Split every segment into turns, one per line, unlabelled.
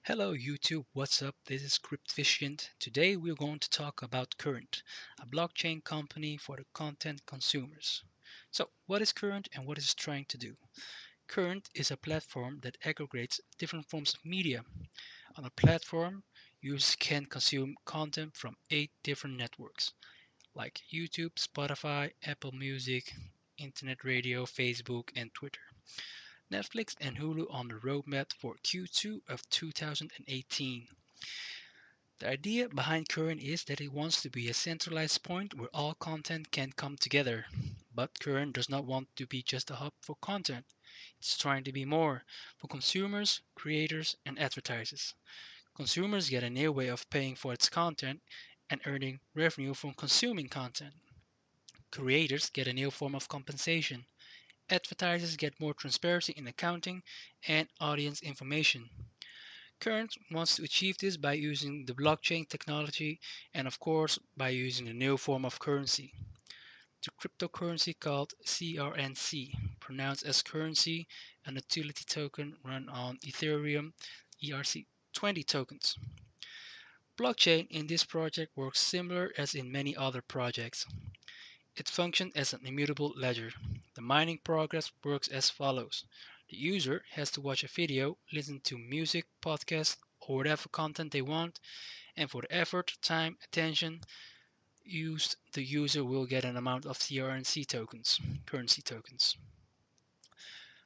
Hello YouTube, what's up? This is Cryptvision. Today we're going to talk about Current, a blockchain company for the content consumers. So, what is Current and what is it trying to do? Current is a platform that aggregates different forms of media. On a platform, users can consume content from 8 different networks like YouTube, Spotify, Apple Music, Internet Radio, Facebook, and Twitter. Netflix and Hulu on the roadmap for Q2 of 2018. The idea behind Current is that it wants to be a centralized point where all content can come together. But Current does not want to be just a hub for content. It's trying to be more for consumers, creators, and advertisers. Consumers get a new way of paying for its content and earning revenue from consuming content. Creators get a new form of compensation. Advertisers get more transparency in accounting and audience information. Current wants to achieve this by using the blockchain technology and, of course, by using a new form of currency, the cryptocurrency called CRNC, pronounced as currency, an utility token run on Ethereum ERC20 tokens. Blockchain in this project works similar as in many other projects. It functions as an immutable ledger. The mining progress works as follows. The user has to watch a video, listen to music, podcast, or whatever content they want, and for the effort, time, attention used, the user will get an amount of CRNC tokens, currency tokens.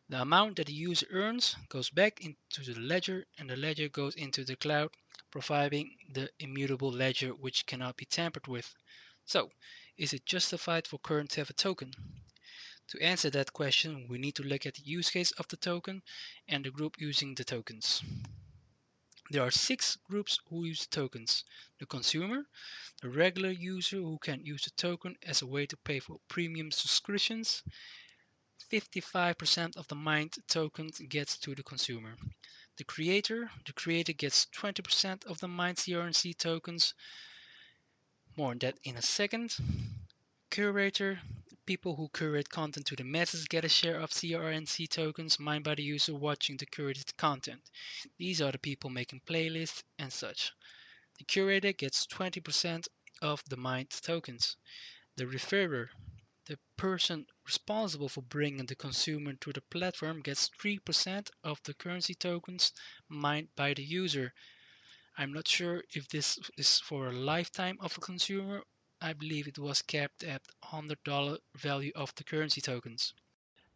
The amount that the user earns goes back into the ledger, and the ledger goes into the cloud, providing the immutable ledger which cannot be tampered with. So, is it justified for Current to have a token? To answer that question, we need to look at the use case of the token and the group using the tokens. There are 6 groups who use tokens: the consumer, the regular user who can use the token as a way to pay for premium subscriptions. 55% of the mined tokens gets to the consumer. The creator gets 20% of the mined CRNC tokens. More on that in a second. Curator, people who curate content to the masses get a share of CRNC tokens mined by the user watching the curated content. These are the people making playlists and such. The curator gets 20% of the mined tokens. The referrer, the person responsible for bringing the consumer to the platform, gets 3% of the currency tokens mined by the user. I'm not sure if this is for a lifetime of a consumer. I believe it was capped at $100 value of the currency tokens.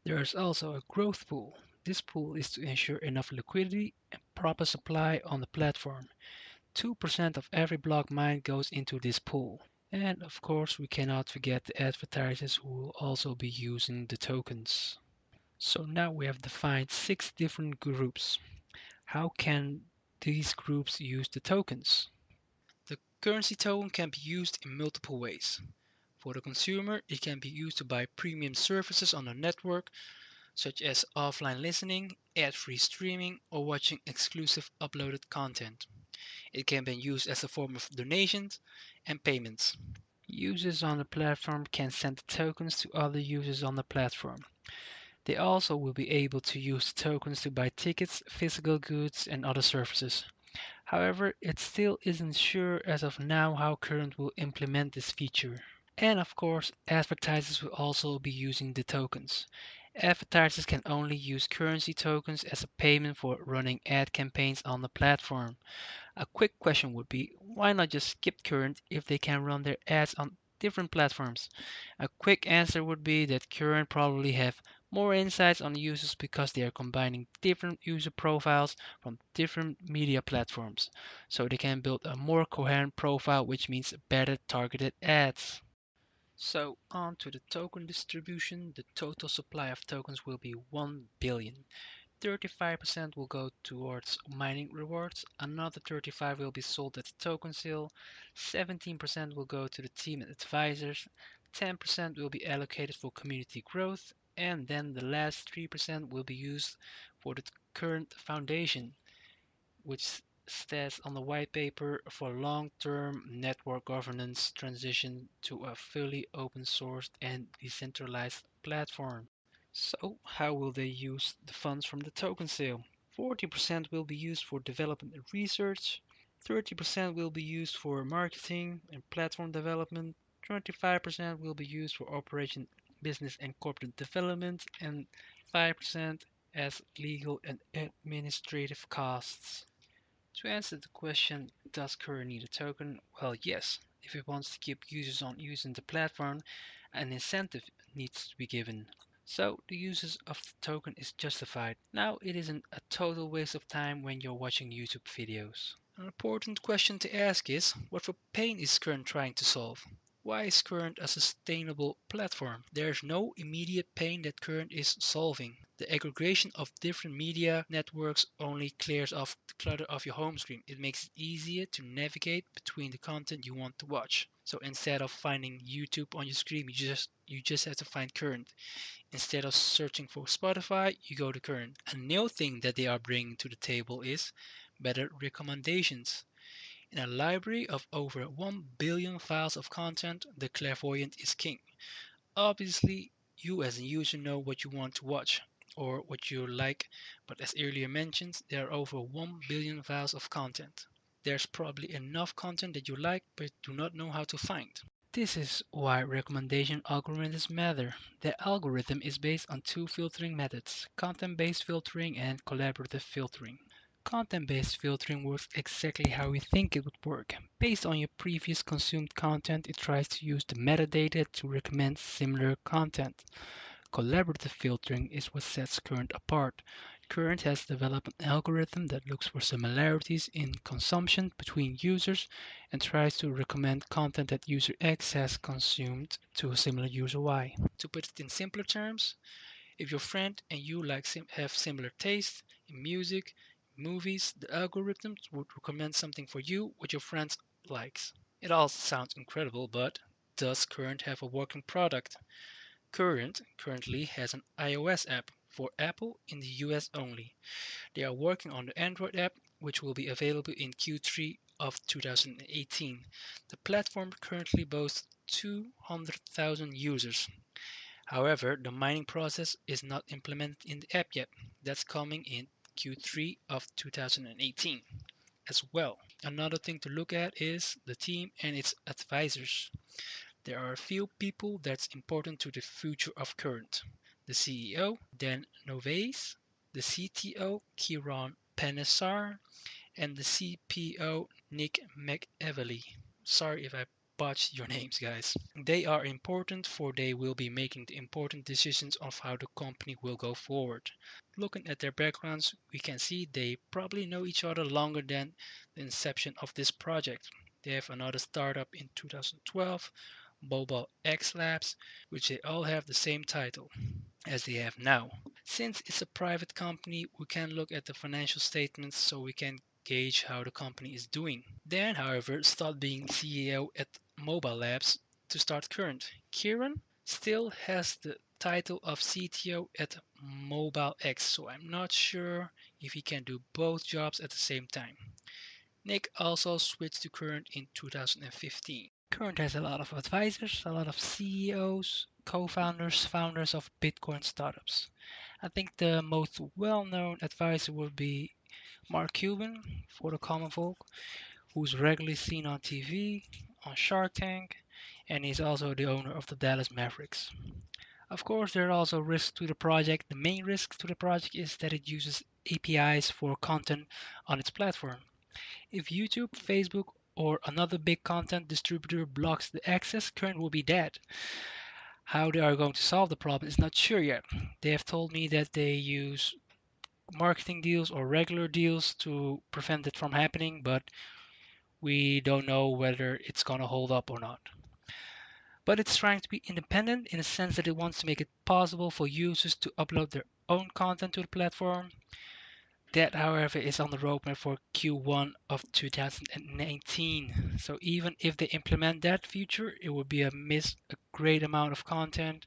There is also a growth pool. This pool is to ensure enough liquidity and proper supply on the platform. 2% of every block mined goes into this pool. And of course, we cannot forget the advertisers who will also be using the tokens. So now we have defined 6 different groups. How can these groups use the tokens? The currency token can be used in multiple ways. For the consumer, it can be used to buy premium services on the network, such as offline listening, ad-free streaming, or watching exclusive uploaded content. It can be used as a form of donations and payments. Users on the platform can send the tokens to other users on the platform. They also will be able to use the tokens to buy tickets, physical goods, and other services. However, it still isn't sure as of now how Current will implement this feature. And of course, advertisers will also be using the tokens. Advertisers can only use currency tokens as a payment for running ad campaigns on the platform. A quick question would be, why not just skip Current if they can run their ads on different platforms? A quick answer would be that Current probably have more insights on users because they are combining different user profiles from different media platforms. So they can build a more coherent profile, which means better targeted ads. So on to the token distribution. The total supply of tokens will be 1 billion. 35% will go towards mining rewards, another 35 will be sold at the token sale, 17% will go to the team and advisors, 10% will be allocated for community growth, and then the last 3% will be used for the current foundation, which stands on the white paper for long-term network governance transition to a fully open sourced and decentralized platform. So, how will they use the funds from the token sale? 40% will be used for development and research, 30% will be used for marketing and platform development, 25% will be used for operation, business and corporate development, and 5% as legal and administrative costs. To answer the question, does Curve need a token? Well, yes. If it wants to keep users on using the platform, an incentive needs to be given. So the usage of the token is justified. Now it isn't a total waste of time when you're watching YouTube videos. An important question to ask is, what for pain is Current trying to solve? Why is Current a sustainable platform? There's no immediate pain that Current is solving. The aggregation of different media networks only clears off the clutter of your home screen. It makes it easier to navigate between the content you want to watch. So instead of finding YouTube on your screen, you just have to find Current. Instead of searching for Spotify, you go to Current. A new thing that they are bringing to the table is better recommendations. In a library of over 1 billion files of content, the clairvoyant is king. Obviously, you as a user know what you want to watch or what you like, but as earlier mentioned, there are over 1 billion files of content. There's probably enough content that you like but do not know how to find. This is why recommendation algorithms matter. The algorithm is based on two filtering methods, content-based filtering and collaborative filtering. Content-based filtering works exactly how we think it would work. Based on your previous consumed content, it tries to use the metadata to recommend similar content. Collaborative filtering is what sets Current apart. Current has developed an algorithm that looks for similarities in consumption between users and tries to recommend content that user X has consumed to a similar user Y. To put it in simpler terms, if your friend and you have similar tastes in music, movies, the algorithms would recommend something for you what your friend likes. It all sounds incredible, but does Current have a working product? Currently has an iOS app for Apple in the US only. They are working on the Android app, which will be available in Q3 of 2018. The platform currently boasts 200,000 users. However, the mining process is not implemented in the app yet. That's coming in Q3 of 2018 as well. Another thing to look at is the team and its advisors. There are a few people that's important to the future of Current. The CEO, Dan Novaes, the CTO, Kieran Panesar, and the CPO, Nick McEvely. Sorry if I botched your names, guys. They are important for they will be making the important decisions of how the company will go forward. Looking at their backgrounds, we can see they probably know each other longer than the inception of this project. They have another startup in 2012, Mobile X Labs, which they all have the same title as they have now. Since it's a private company, we can look at the financial statements so we can gauge how the company is doing. Dan, however, stopped being CEO at Mobile Labs to start Current. Kieran still has the title of CTO at Mobile X, so I'm not sure if he can do both jobs at the same time. Nick also switched to Current in 2015. Current has a lot of advisors, a lot of CEOs, co-founders, founders of Bitcoin startups. I think the most well-known advisor would be Mark Cuban for the common folk, who's regularly seen on TV, on Shark Tank, and he's also the owner of the Dallas Mavericks. Of course, there are also risks to the project. The main risk to the project is that it uses APIs for content on its platform. If YouTube, Facebook, or another big content distributor blocks the access, Current will be dead. How they are going to solve the problem is not sure yet. They have told me that they use marketing deals or regular deals to prevent it from happening, but we don't know whether it's going to hold up or not. But it's trying to be independent in the sense that it wants to make it possible for users to upload their own content to the platform. That, however, is on the roadmap for Q1 of 2019. So even if they implement that feature, it would be a great amount of content.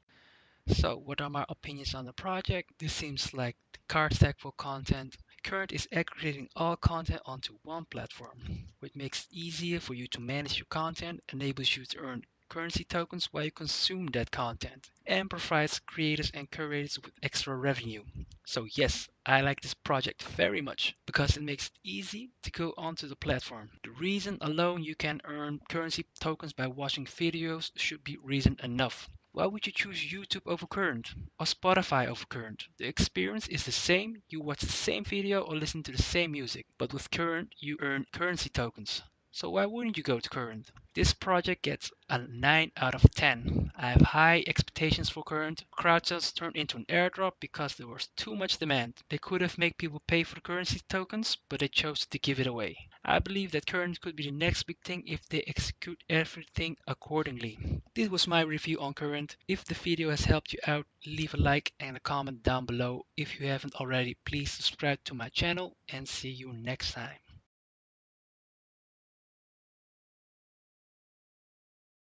So what are my opinions on the project? This seems like the card stack for content. Current is aggregating all content onto one platform, which makes it easier for you to manage your content, enables you to earn currency tokens while you consume that content, and provides creators and curators with extra revenue. So yes, I like this project very much because it makes it easy to go onto the platform. The reason alone you can earn currency tokens by watching videos should be reason enough. Why would you choose YouTube over Current or Spotify over Current? The experience is the same, you watch the same video or listen to the same music, but with Current you earn currency tokens. So why wouldn't you go to Current? This project gets a 9 out of 10. I have high expectations for Current. Crowdsource turned into an airdrop because there was too much demand. They could have made people pay for the currency tokens, but they chose to give it away. I believe that Current could be the next big thing if they execute everything accordingly. This was my review on Current. If the video has helped you out, leave a like and a comment down below. If you haven't already, please subscribe to my channel and see you next time.